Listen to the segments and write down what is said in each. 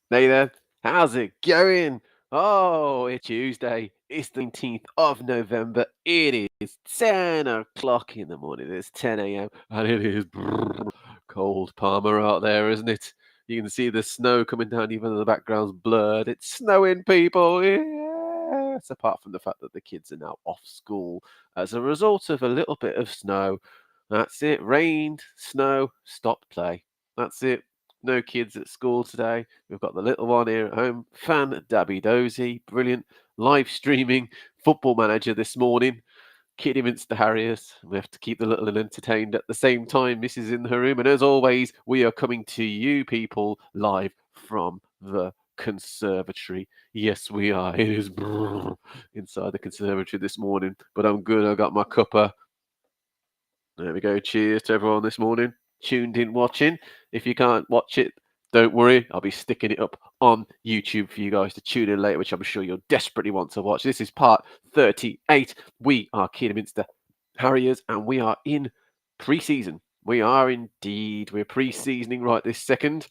Hey there, how's it going? Oh, it's Tuesday. It's the 19th of November. It is 10 o'clock in the morning. It's 10 a.m. and it is cold Palmer out there, isn't it? You can see the snow coming down, even though the background's blurred. It's snowing, people. Yes. Apart from the fact that the kids are now off school as a result of a little bit of snow. That's it. Rained, snow, stopped play. That's it. No kids at school today. We've got the little one here at home. Fan Dabby Dozy. Brilliant. Live streaming football manager this morning. Kidderminster Harriers. We have to keep the little one entertained at the same time. Mrs. in her room. And as always, we are coming to you people live from the conservatory. Yes, we are. It is inside the conservatory this morning. But I'm good. I got my cuppa. There we go. Cheers to everyone this morning. Tuned in watching. If you can't watch it, don't worry. I'll be sticking it up on YouTube for you guys to tune in later, which I'm sure you'll desperately want to watch. This is part 38. We are Kidderminster Harriers and we are in pre-season. We are indeed. We're pre-seasoning right this second.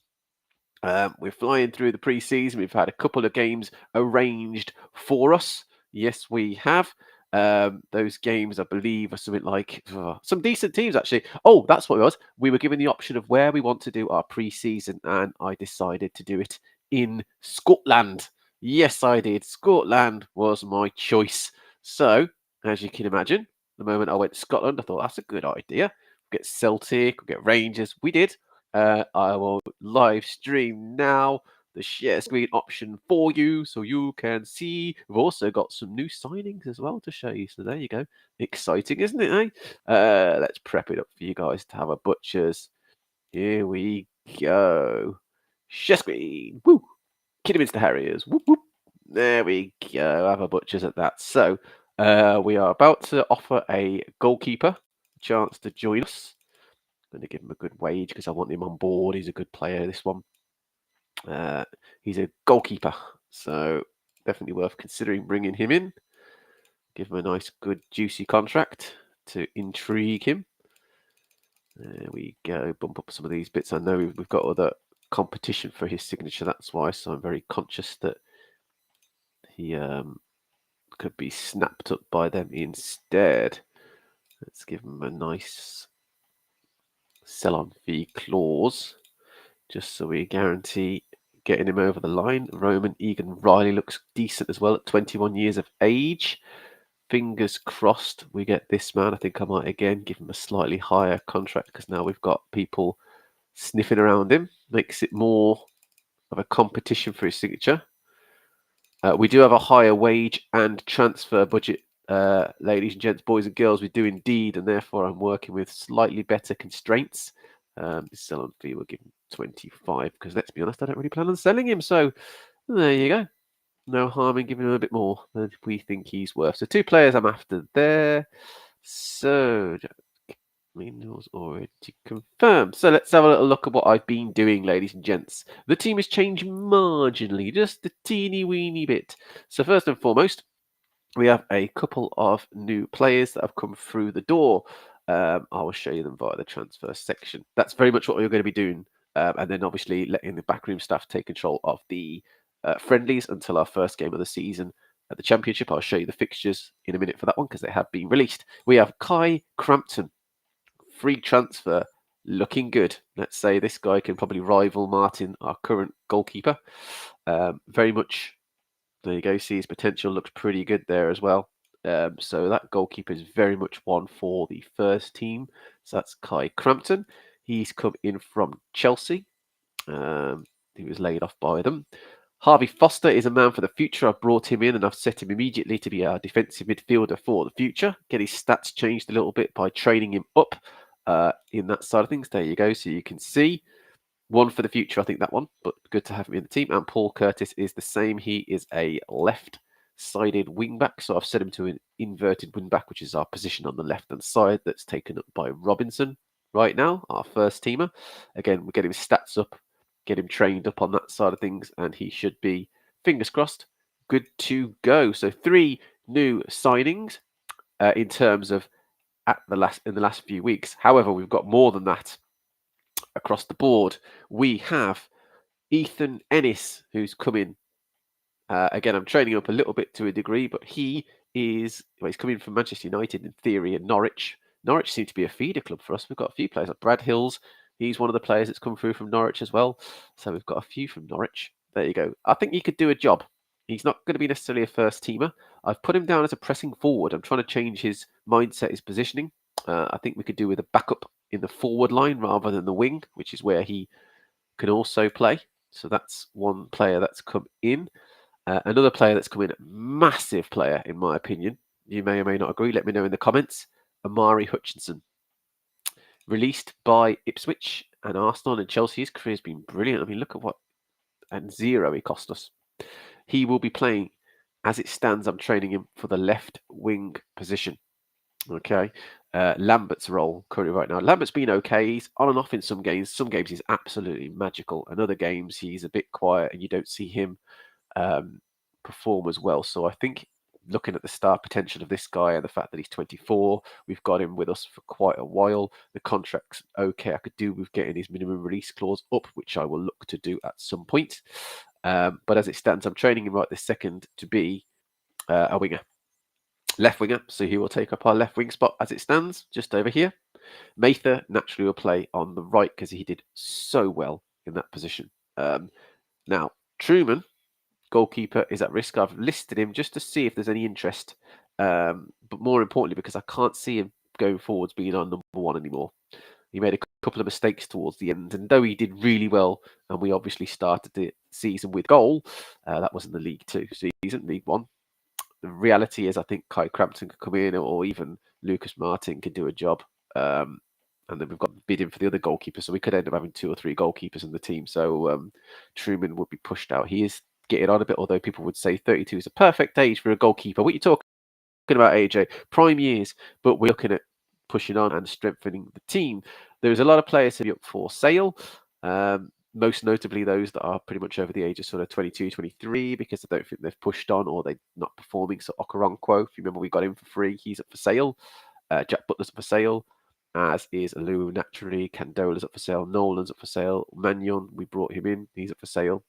We're flying through the pre-season. We've had a couple of games arranged for us. Yes, we have. Those games, I believe, are something like some decent teams, actually. Oh, that's what it was. We were given the option of where we want to do our pre-season, and I decided to do it in Scotland. Yes, I did. Scotland was my choice. So, as you can imagine, the moment I went to Scotland, I thought that's a good idea. We'll get Celtic, we'll get Rangers. We did. I will live stream now the share screen option for you so you can see. We've also got some new signings as well to show you. So there you go. Exciting, isn't it, eh? Let's prep it up for you guys to have a butcher's. Here we go. Share screen. Woo! Kidderminster Harriers. Whoop, whoop. There we go. Have a butcher's at that. So we are about to offer a goalkeeper a chance to join us. Going to give him a good wage because I want him on board. He's a good player, this one. He's a goalkeeper, so definitely worth considering bringing him in. Give him a nice, good, juicy contract to intrigue him. There we go. Bump up some of these bits. I know we've got other competition for his signature. That's why. So I'm very conscious that he could be snapped up by them instead. Let's give him a nice sell-on fee clause, just so we guarantee getting him over the line. Roman Egan Riley looks decent as well at 21 years of age. Fingers crossed we get this man. I think I might again give him a slightly higher contract because now we've got people sniffing around him. Makes it more of a competition for his signature. We do have a higher wage and transfer budget, ladies and gents, boys and girls. We do indeed, and therefore I'm working with slightly better constraints. The sell-on fee we'll give him 25 because let's be honest, I don't really plan on selling him. So there you go. No harm in giving him a bit more than we think he's worth. So 2 players I'm after there. So was already confirmed. So let's have a little look at what I've been doing, ladies and gents. The team has changed marginally, just a teeny weeny bit. So first and foremost, we have a couple of new players that have come through the door. I will show you them via the transfer section. That's very much what we're going to be doing. And then obviously letting the backroom staff take control of the friendlies until our first game of the season at the Championship. I'll show you the fixtures in a minute for that one because they have been released. We have Kai Crampton, free transfer, looking good. Let's say this guy can probably rival Martin, our current goalkeeper. Very much, there you go, see his potential, looks pretty good there as well. So that goalkeeper is very much one for the first team. So that's Kai Crampton. He's come in from Chelsea. He was laid off by them. Harvey Foster is a man for the future. I've brought him in and I've set him immediately to be our defensive midfielder for the future. Get his stats changed a little bit by training him up in that side of things. There you go. So you can see one for the future, I think that one, but good to have him in the team. And Paul Curtis is the same. He is a left-sided wing-back. So I've set him to an inverted wing-back, which is our position on the left-hand side that's taken up by Robinson right now, our first teamer. Again, we'll get his stats up, get him trained up on that side of things, and he should be, fingers crossed, good to go. So 3 new signings in terms of in the last few weeks. However, we've got more than that across the board. We have Ethan Ennis, who's come in. Again, I'm training up a little bit to a degree, but he's coming from Manchester United in theory and Norwich. Norwich seem to be a feeder club for us. We've got a few players like Brad Hills. He's one of the players that's come through from Norwich as well. So we've got a few from Norwich. There you go. I think he could do a job. He's not going to be necessarily a first teamer. I've put him down as a pressing forward. I'm trying to change his mindset, his positioning. I think we could do with a backup in the forward line rather than the wing, which is where he can also play. So that's one player that's come in. Another player that's come in, massive player in my opinion. You may or may not agree. Let me know in the comments. Omari Hutchinson, released by Ipswich and Arsenal and Chelsea. His career's been brilliant. I mean, look at what and 0 he cost us. He will be playing, as it stands. I'm training him for the left wing position. Okay, Lambert's role currently right now. Lambert's been okay. He's on and off in some games. Some games he's absolutely magical, and other games he's a bit quiet, and you don't see him perform as well. So I think looking at the star potential of this guy and the fact that he's 24, we've got him with us for quite a while. The contract's okay. I could do with getting his minimum release clause up, which I will look to do at some point. But as it stands, I'm training him right this second to be a winger. Left winger, so he will take up our left wing spot as it stands, just over here. Mather naturally will play on the right because he did so well in that position. Now, Truman, goalkeeper, is at risk. I've listed him just to see if there's any interest, but more importantly, because I can't see him going forwards being our number one anymore. He made a couple of mistakes towards the end, and though he did really well, and we obviously started the season with goal, that was in the League 2 season, League 1. The reality is, I think Kai Crampton could come in, or even Lucas Martin could do a job. And then we've got bidding for the other goalkeeper, so we could end up having 2 or 3 goalkeepers in the team. So Truman would be pushed out. He is getting on a bit, although people would say 32 is a perfect age for a goalkeeper. What are you talking about, AJ? Prime years, but we're looking at pushing on and strengthening the team. There's a lot of players to be up for sale. Most notably those that are pretty much over the age of sort of 22, 23, because I don't think they've pushed on or they're not performing. So Okoronkwo, if you remember, we got him for free. He's up for sale. Jack Butler's up for sale, as is Alu naturally. Candola's up for sale. Nolan's up for sale. Mannion, we brought him in. He's up for sale.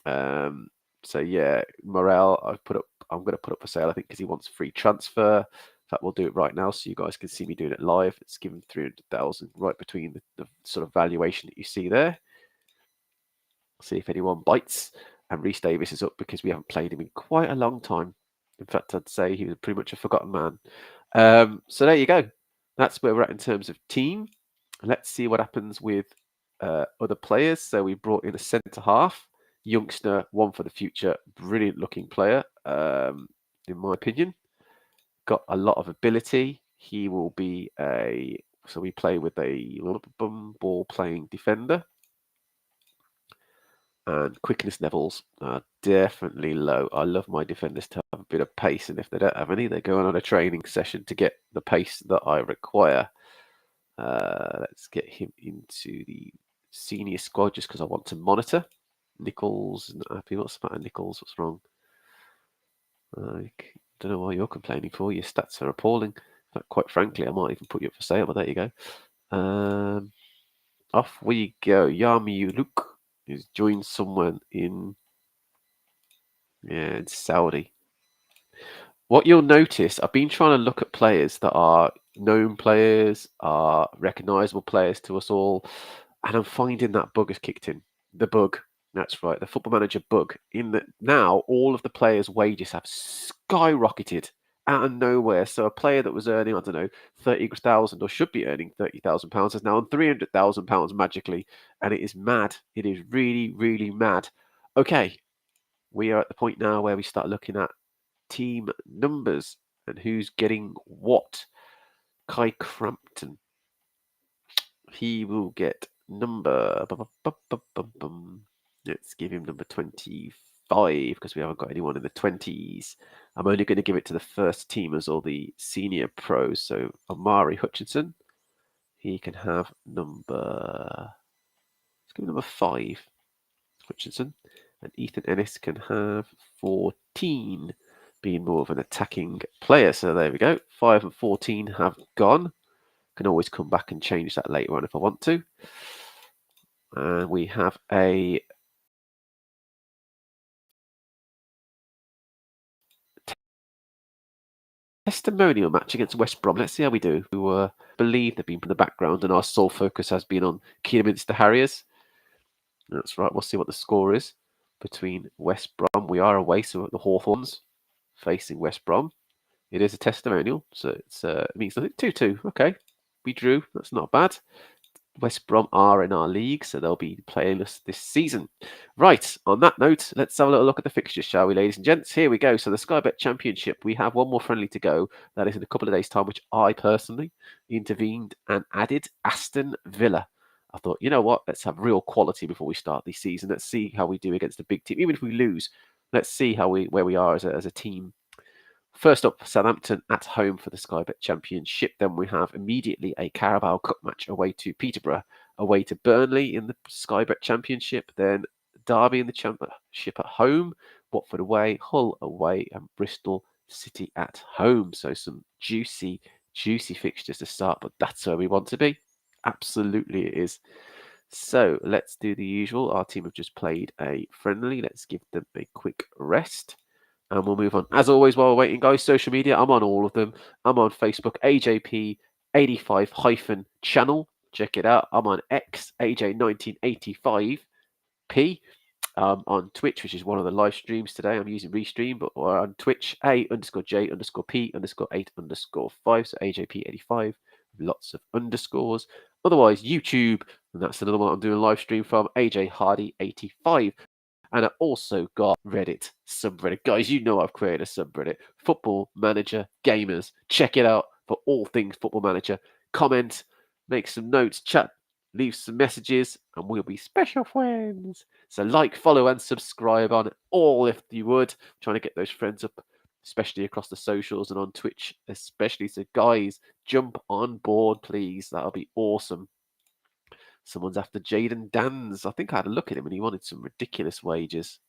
So yeah, Morel, I'm going to put up for sale, I think, because he wants free transfer. In fact, we'll do it right now so you guys can see me doing it live. It's given 300,000 right between the sort of valuation that you see there. See if anyone bites. And Reece Davis is up because we haven't played him in quite a long time. In fact, I'd say he was pretty much a forgotten man. So there you go. That's where we're at in terms of team. Let's see what happens with other players. So we brought in a centre half, youngster, one for the future, brilliant looking player, in my opinion. Got a lot of ability. He will be so we play with a ball playing defender. And quickness levels are definitely low. I love my defenders to have a bit of pace, and if they don't have any, they're going on a training session to get the pace that I require. Let's get him into the senior squad just because I want to monitor. Nichols, not happy. What's the matter, Nichols? What's wrong? I don't know why you're complaining for. Your stats are appalling. But quite frankly, I might even put you up for sale, but there you go. Off we go. Yami Uluk is joined someone in Saudi. What you'll notice, I've been trying to look at players that are known players, are recognisable players to us all, and I'm finding that bug has kicked in. The bug, that's right, the Football Manager bug. In that now all of the players' wages have skyrocketed out of nowhere. So a player that was earning, I don't know, 30,000 or should be earning £30,000 is now on £300,000 magically, and it is mad. It is really, really mad. Okay, we are at the point now where we start looking at team numbers and who's getting what. Kai Crampton, he will get number. Let's give him number 25 because we haven't got anyone in the 20s. I'm only going to give it to the first teamers or the senior pros. So Omari Hutchinson, he can have number. Let's give him number 5. Hutchinson. And Ethan Ennis can have 14, being more of an attacking player. So there we go. 5 and 14 have gone. Can always come back and change that later on if I want to. And we have a testimonial match against West Brom. Let's see how we do. We believe they've been in the background, and our sole focus has been on Kidderminster Harriers. That's right. We'll see what the score is between West Brom. We are away, so the Hawthorns facing West Brom. It is a testimonial, so it means nothing. 2-2. Okay, we drew. That's not bad. West Brom are in our league, so they'll be playing us this season. Right, on that note, let's have a little look at the fixtures, shall we, ladies and gents? Here we go. So the Sky Bet Championship, we have one more friendly to go. That is in a couple of days' time, which I personally intervened and added Aston Villa. I thought, you know what, let's have real quality before we start this season. Let's see how we do against a big team. Even if we lose, let's see where we are as a team. First up, Southampton at home for the Sky Bet Championship. Then we have immediately a Carabao Cup match away to Peterborough, away to Burnley in the Sky Bet Championship. Then Derby in the Championship at home, Watford away, Hull away, and Bristol City at home. So some juicy fixtures to start, but that's where we want to be. Absolutely it is. So let's do the usual. Our team have just played a friendly. Let's give them a quick rest. And we'll move on. As always, while we're waiting, guys, social media, I'm on all of them. I'm on Facebook, AJP85-channel. Check it out. I'm on X, AJ1985P. On Twitch, which is one of the live streams today. I'm using Restream, but we're on Twitch, A_J_P_P_5. So AJP85. Lots of underscores. Otherwise, YouTube, and that's another one I'm doing a live stream from, AJ Hardy85. And I also got Reddit subreddit. Guys, you know I've created a subreddit. Football Manager Gamers. Check it out for all things Football Manager. Comment, make some notes, chat, leave some messages, and we'll be special friends. So like, follow, and subscribe on all if you would. I'm trying to get those friends up, especially across the socials and on Twitch, especially. So guys, jump on board, please. That'll be awesome. Someone's after Jayden Danns. I think I had a look at him and he wanted some ridiculous wages.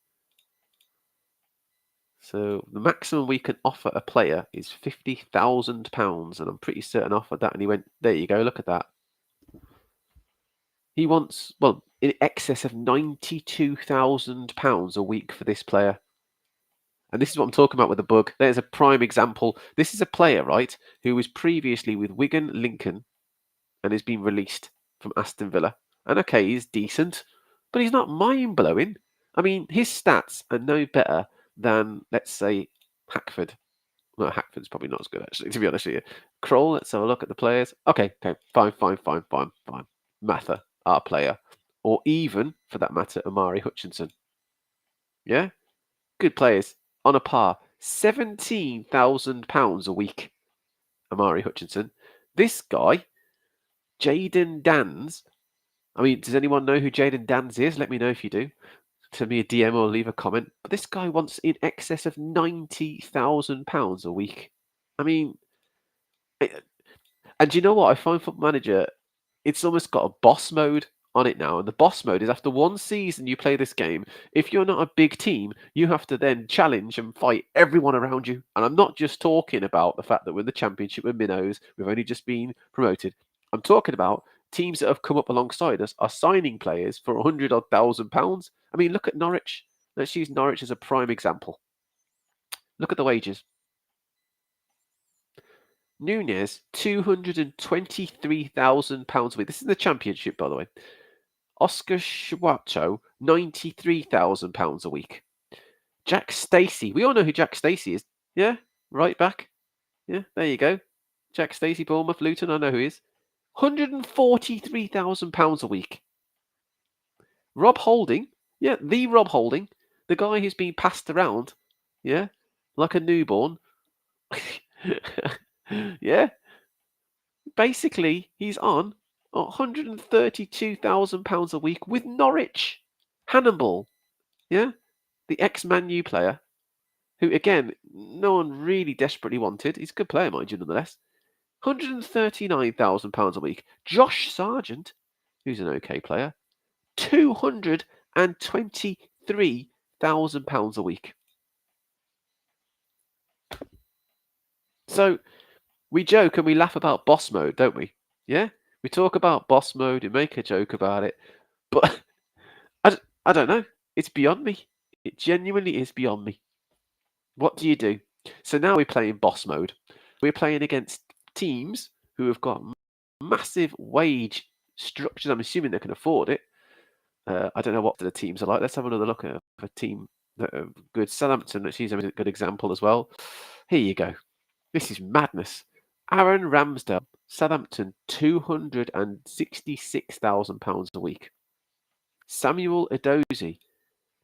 So the maximum we can offer a player is £50,000, and I'm pretty certain I offered that. And he went, there you go, look at that. He wants, well, in excess of £92,000 a week for this player. And this is what I'm talking about with the bug. There's a prime example. This is a player, right, who was previously with Wigan, Lincoln, and has been released from Aston Villa. And okay, he's decent, but he's not mind-blowing. I mean, his stats are no better than, let's say, Hackford. Well, Hackford's probably not as good, actually, to be honest with you. Kroll, let's have a look at the players. Okay, fine. Mather, our player. Or even, for that matter, Omari Hutchinson. Yeah? Good players. On a par. £17,000 a week. Omari Hutchinson. This guy, Jayden Danns. I mean, does anyone know who Jayden Danns is? Let me know if you do. Send me a DM or leave a comment. But this guy wants in excess of £90,000 a week. I mean, and do you know what? I find Football Manager, it's almost got a boss mode on it now. And the boss mode is after one season you play this game, if you're not a big team, you have to then challenge and fight everyone around you. And I'm not just talking about the fact that we're in the Championship with Minnows, we've only just been promoted. I'm talking about teams that have come up alongside us are signing players for £100,000. I mean, look at Norwich. Let's use Norwich as a prime example. Look at the wages. Nunez, £223,000 a week. This is the Championship, by the way. Oscar Schwarcho, £93,000 a week. Jack Stacey. We all know who Jack Stacey is. Yeah? Right back. Yeah, there you go. Jack Stacey, Bournemouth, Luton. I know who he is. £143,000 a week. Rob Holding. Yeah, the Rob Holding. The guy who's being passed around. Yeah? Like a newborn. Yeah? Basically, he's on £132,000 a week with Norwich. Hannibal, yeah, the ex-Man U player, who again no one really desperately wanted. He's a good player, mind you, nonetheless. £139,000 a week. Josh Sargent, who's an okay player, £223,000 a week. So we joke and we laugh about boss mode, don't we? Yeah, we talk about boss mode and make a joke about it, but I don't know. It's beyond me. It genuinely is beyond me. What do you do? So now we're playing boss mode. We're playing against teams who have got massive wage structures. I'm assuming they can afford it. I don't know what the teams are like. Let's have another look at a team that are good. Southampton, let's use them as a good example as well. Here you go. This is madness. Aaron Ramsdale, Southampton, £266,000 a week. Samuel Edozie,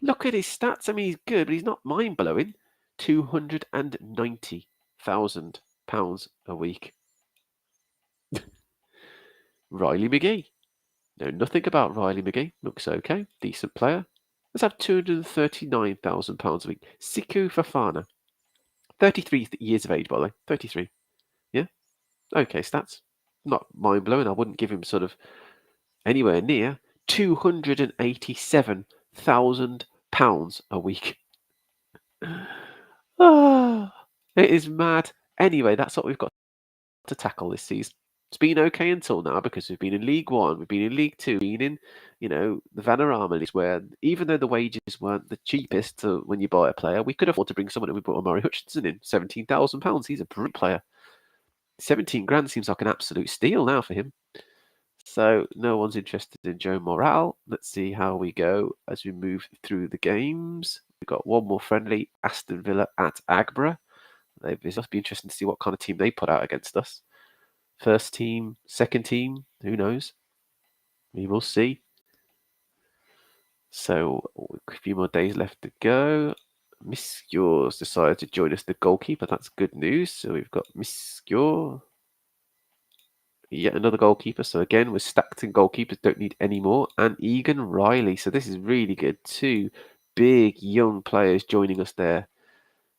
look at his stats. I mean, he's good, but he's not mind-blowing. £290,000 a week. Riley McGee. Know nothing about Riley McGee. Looks okay. Decent player. Let's have £239,000 a week. Siku Fafana. 33 years of age, by the way. 33. Yeah? Okay, stats. Not mind-blowing. I wouldn't give him sort of anywhere near £287,000 a week. It is mad. Anyway, that's what we've got to tackle this season. It's been okay until now because we've been in League One, we've been in League Two, been in, the Vanarama Leagues, where even though the wages weren't the cheapest when you buy a player, we could afford to bring someone in. We brought Omari Hutchinson in, £17,000. He's a brilliant player. 17 grand seems like an absolute steal now for him. So no one's interested in Joe Morale. Let's see how we go as we move through the games. We've got one more friendly, Aston Villa at Agborough. It must be interesting to see what kind of team they put out against us. First team, second team, who knows? We will see. So a few more days left to go. Miscure decided to join us, the goalkeeper. That's good news. So we've got Miscure. Yet another goalkeeper. So again, we're stacked in goalkeepers. Don't need any more. And Egan Riley. So this is really good. Two big young players joining us there.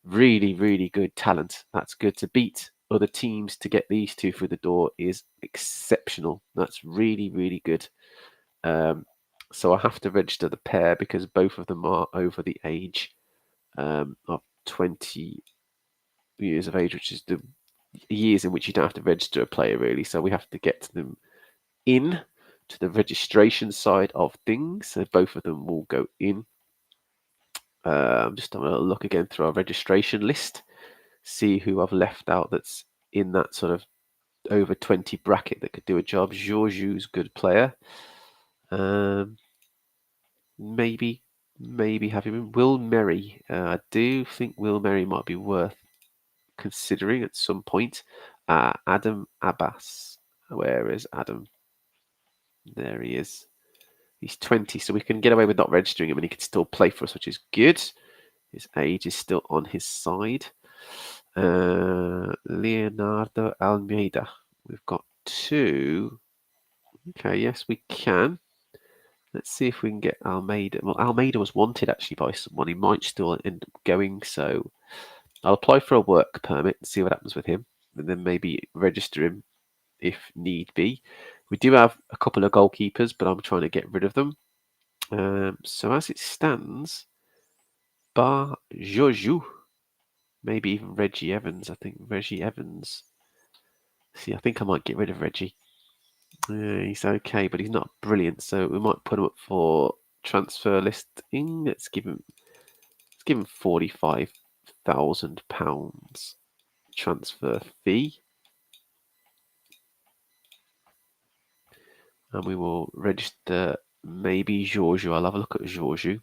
Really, really good talent. That's good. To beat other teams to get these two through the door is exceptional. That's really, really good. So I have to register the pair because both of them are over the age of 20 years of age, which is the years in which you don't have to register a player, really. So we have to get them in to the registration side of things. So both of them will go in. I'm just having a look again through our registration list, see who I've left out that's in that sort of over 20 bracket that could do a job. Georgiou's good player. Maybe have him in. Will Merry. I do think Will Merry might be worth considering at some point. Adam Abbas. Where is Adam? There he is. He's 20, so we can get away with not registering him and he can still play for us, which is good. His age is still on his side. Leonardo Almeida. We've got two. Okay, yes, we can. Let's see if we can get Almeida. Well, Almeida was wanted actually by someone. He might still end up going. So I'll apply for a work permit and see what happens with him. And then maybe register him if need be. We do have a couple of goalkeepers, but I'm trying to get rid of them. So as it stands, bar Joju, maybe even Reggie Evans. I think Reggie Evans. See, I think I might get rid of Reggie. He's okay, but he's not brilliant. So we might put him up for transfer listing. Let's give him £45,000 transfer fee. And we will register maybe Georgiou. I'll have a look at Georgiou.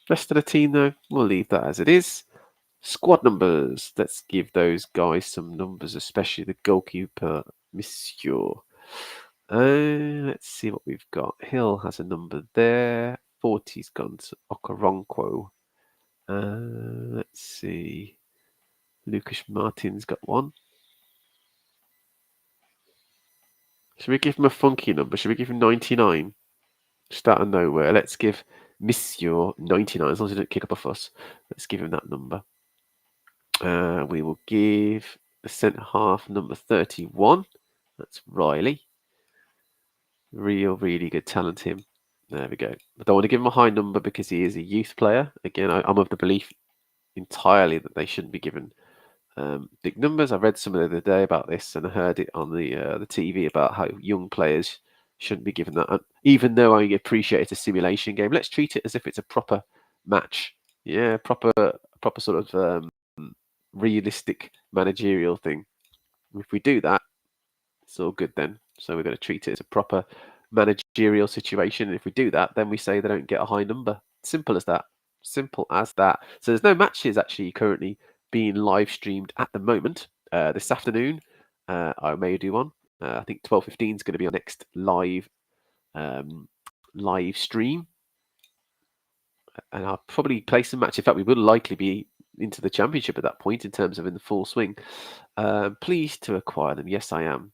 Rest of the team, though, we'll leave that as it is. Squad numbers. Let's give those guys some numbers, especially the goalkeeper, Monsieur. Let's see what we've got. Hill has a number there. 40's gone to Okoronkwo. Let's see. Lucas Martin's got one. Should we give him a funky number? Should we give him 99? Just out of nowhere. Let's give Monsieur 99, as long as he doesn't kick up a fuss. Let's give him that number. We will give the centre half number 31. That's Riley. Really good talent, him. There we go. I don't want to give him a high number because he is a youth player. Again, I'm of the belief entirely that they shouldn't be given big numbers. I read some the other day about this and I heard it on the TV about how young players shouldn't be given that. And even though I appreciate it's a simulation game, let's treat it as if it's a proper match. Yeah, proper sort of realistic managerial thing. If we do that, it's all good then. So we're going to treat it as a proper managerial situation. And if we do that, then we say they don't get a high number. Simple as that. Simple as that. So there's no matches actually currently being live streamed at the moment. This afternoon, I may do one. I think 12:15 is going to be our next live stream, and I'll probably play some match. In fact, we will likely be into the championship at that point in terms of in the full swing. Pleased to acquire them. Yes, I am.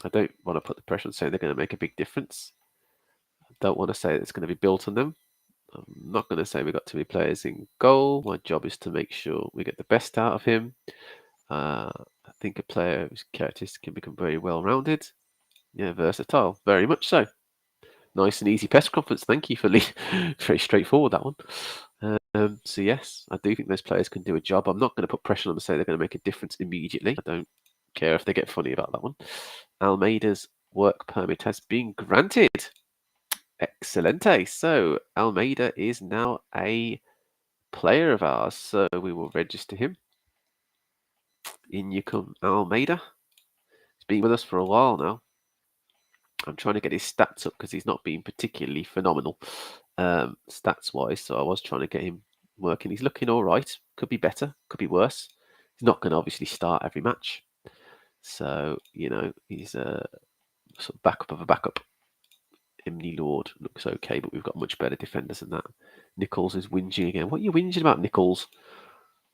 I don't want to put the pressure on saying they're going to make a big difference. I don't want to say it's going to be built on them. I'm not going to say we've got 2 players in goal. My job is to make sure we get the best out of him. I think a player whose characteristics can become very well-rounded. Yeah, versatile. Very much so. Nice and easy press conference. Thank you for very straightforward, that one. So yes, I do think those players can do a job. I'm not going to put pressure on them and say they're going to make a difference immediately. I don't care if they get funny about that one. Almeida's work permit has been granted. Excelente. So Almeida is now a player of ours. So we will register him. In you come, Almeida. He's been with us for a while now. I'm trying to get his stats up because he's not been particularly phenomenal stats-wise. So I was trying to get him working. He's looking all right. Could be better. Could be worse. He's not going to obviously start every match. So, you know, he's a sort of backup of a backup. Emily Lord looks okay, but we've got much better defenders than that. Nichols is whinging again. What are you whinging about, Nichols?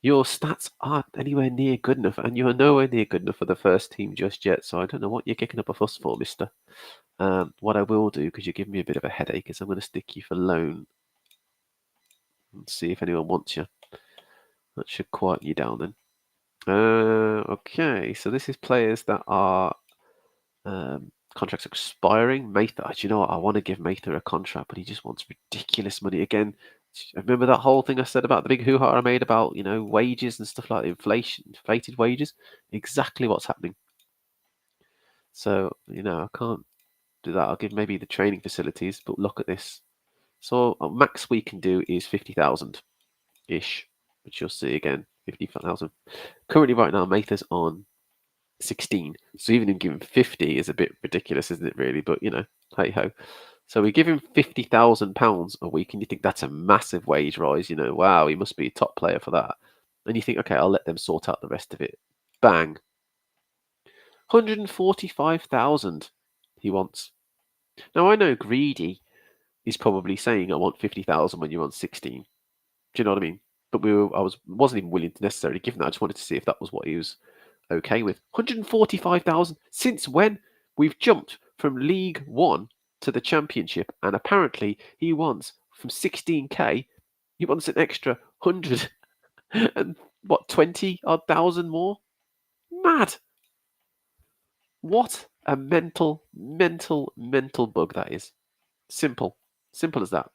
Your stats aren't anywhere near good enough, and you are nowhere near good enough for the first team just yet. So I don't know what you're kicking up a fuss for, mister. What I will do, because you're giving me a bit of a headache, is I'm going to stick you for loan and see if anyone wants you. That should quieten you down then. Okay, so this is players that are contracts expiring. Mather, do you know what? I want to give Mather a contract, but he just wants ridiculous money again. Remember that whole thing I said about the big hoo-ha I made about, you know, wages and stuff like inflated wages? Exactly what's happening. So, you know, I can't do that. I'll give maybe the training facilities, but look at this. So max we can do is 50,000-ish, which you'll see again, 50,000. Currently right now, Mather's on 16. So even him giving 50 is a bit ridiculous, isn't it, really? But, you know, hey-ho. So we give him £50,000 a week, and you think that's a massive wage rise. You know, wow, he must be a top player for that. And you think, okay, I'll let them sort out the rest of it. Bang. 145,000 he wants. Now, I know greedy is probably saying I want 50,000 when you're on 16. Do you know what I mean? But I wasn't even willing to necessarily give that. I just wanted to see if that was what he was okay with. 145,000. Since when? We've jumped from League One to the Championship, and apparently he wants from 16k. He wants an extra 100 and what 20 odd thousand more. Mad. What a mental bug that is. Simple as that.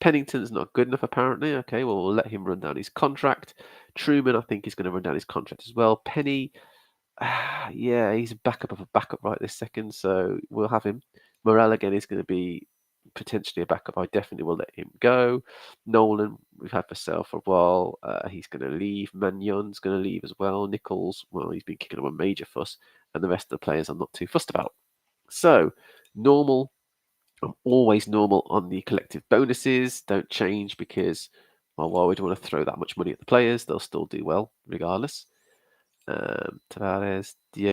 Pennington's not good enough, apparently. Okay, well, we'll let him run down his contract. Truman, I think, is going to run down his contract as well. Penny, yeah, he's a backup of a backup right this second, so we'll have him. Morel, again, is going to be potentially a backup. I definitely will let him go. Nolan, we've had for sale for a while. He's going to leave. Magnon's going to leave as well. Nichols, well, he's been kicking up a major fuss. And the rest of the players I'm not too fussed about. So, normal. I'm always normal on the collective bonuses. Don't change because, well, why would you want to throw that much money at the players? They'll still do well regardless. Tavares, Diego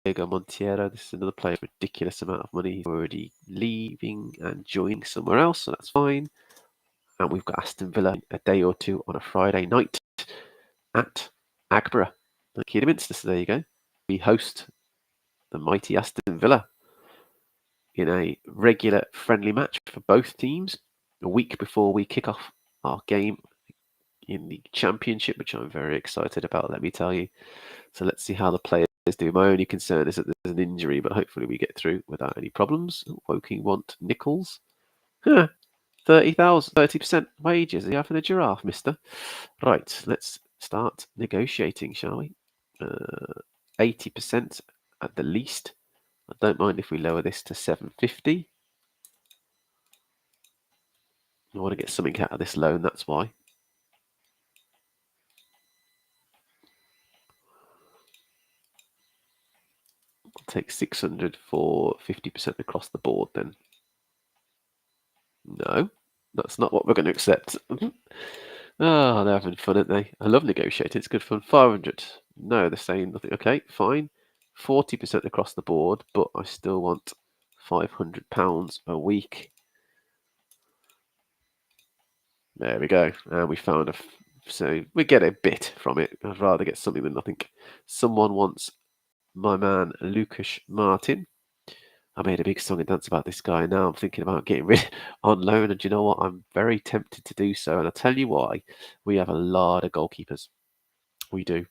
Monteiro. This is another player with a ridiculous amount of money. He's already leaving and joining somewhere else, so that's fine. And we've got Aston Villa a day or two on a Friday night at Agborough, Kidderminster. So there you go. We host the mighty Aston Villa in a regular friendly match for both teams a week before we kick off our game in the Championship, which I'm very excited about, let me tell you. So let's see how the players do. My only concern is that there's an injury, but hopefully we get through without any problems. Woking want Nichols. 30% wages. Are you having a giraffe, mister? Right, let's start negotiating, shall we? 80% at the least. I don't mind if we lower this to 750. I want to get something out of this loan, that's why. take 600 for 50% across the board then. No, that's not what we're going to accept. Oh, they're having fun, aren't they? I love negotiating. It's good fun. 500. No, they're saying nothing. Okay, fine. 40% across the board, but I still want £500 a week. There we go. And we found a... So we get a bit from it. I'd rather get something than nothing. Someone wants my man, Lucas Martin. I made a big song and dance about this guy. Now I'm thinking about getting rid on loan. And do you know what? I'm very tempted to do so. And I'll tell you why. We have a lot of goalkeepers. We do.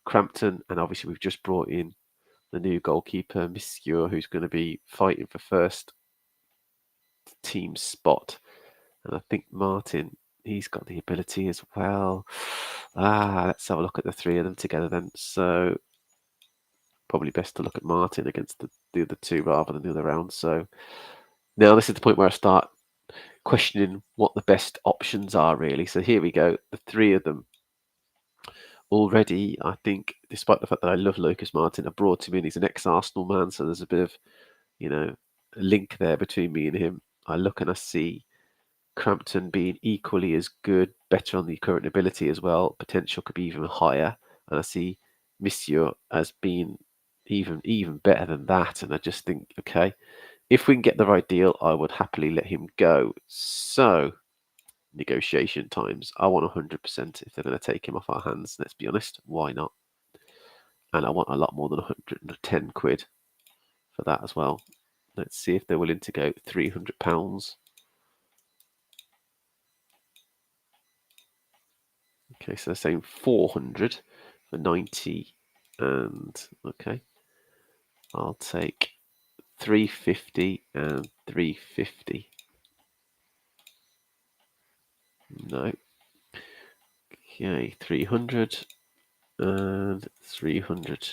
Crampton, and obviously we've just brought in the new goalkeeper, Monsieur, who's going to be fighting for first team spot. And I think Martin, he's got the ability as well. Let's have a look at the three of them together then. So probably best to look at Martin against the other two rather than the other round. So now this is the point where I start questioning what the best options are really. So here we go, the three of them. Already, I think, despite the fact that I love Lucas Martin, I brought him in. He's an ex-Arsenal man, so there's a bit of, a link there between me and him. I look and I see Crampton being equally as good, better on the current ability as well. Potential could be even higher. And I see Monsieur as being even better than that. And I just think, okay, if we can get the right deal, I would happily let him go. So, negotiation times. I want 100% if they're going to take him off our hands. Let's be honest. Why not? And I want a lot more than 110 quid for that as well. Let's see if they're willing to go £300. Okay, so they're saying 400 for 90, and okay, I'll take 350 and 350. No. Okay, 300 and 300.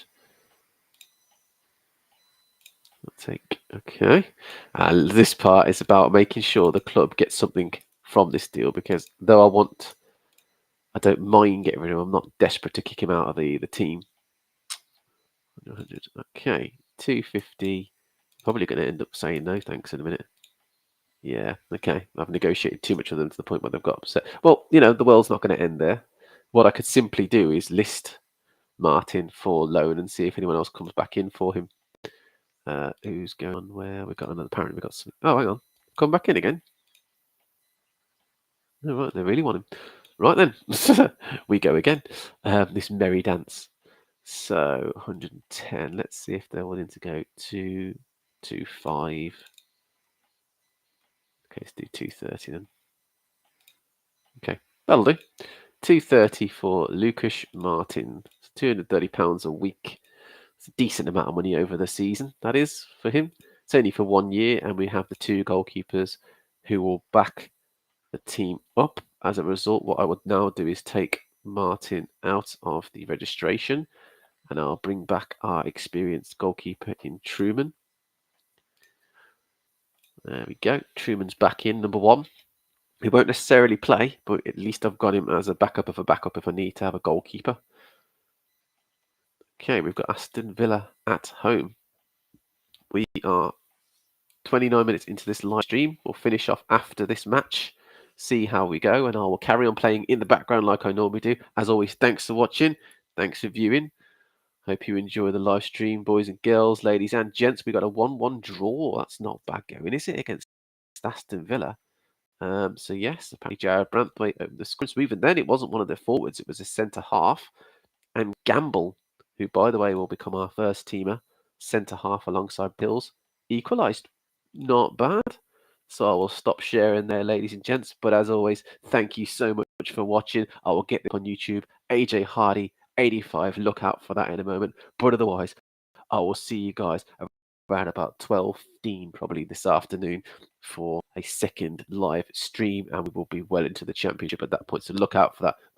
I'll take, okay. This part is about making sure the club gets something from this deal, because though I don't mind getting rid of him, I'm not desperate to kick him out of the team. 100. Okay, 250. Probably going to end up saying no thanks in a minute. Yeah, okay. I've negotiated too much with them to the point where they've got upset. Well, the world's not going to end there. What I could simply do is list Martin for loan and see if anyone else comes back in for him. Who's going where? We've got another. Apparently, we've got some. Oh, hang on. Come back in again. Oh, right, they really want him. Right then, we go again. This merry dance. So 110. Let's see if they're willing to go 225. Okay, let's do 230 then. Okay, that'll do. 230 for Lucas Martin. £230 a week. It's a decent amount of money over the season, that is, for him. It's only for 1 year, and we have the two goalkeepers who will back the team up. As a result, what I would now do is take Martin out of the registration, and I'll bring back our experienced goalkeeper in Truman. There we go. Truman's back in, number one. He won't necessarily play, but at least I've got him as a backup of a backup if I need to have a goalkeeper. Okay, we've got Aston Villa at home. We are 29 minutes into this live stream. We'll finish off after this match, see how we go, and I will carry on playing in the background like I normally do. As always, thanks for watching. Thanks for viewing. Hope you enjoy the live stream, boys and girls, ladies and gents. We got a 1-1 draw. That's not bad going, is it, against Aston Villa? So yes, apparently Jared Branthwaite opened the score. So even then, it wasn't one of their forwards; it was a centre half, and Gamble, who by the way will become our first teamer, centre half alongside Pills, equalised. Not bad. So I will stop sharing there, ladies and gents. But as always, thank you so much for watching. I will get this on YouTube. AJ Hardy 85. Look out for that in a moment. But otherwise, I will see you guys around about 12:15 probably this afternoon for a second live stream, and we will be well into the championship at that point. So look out for that.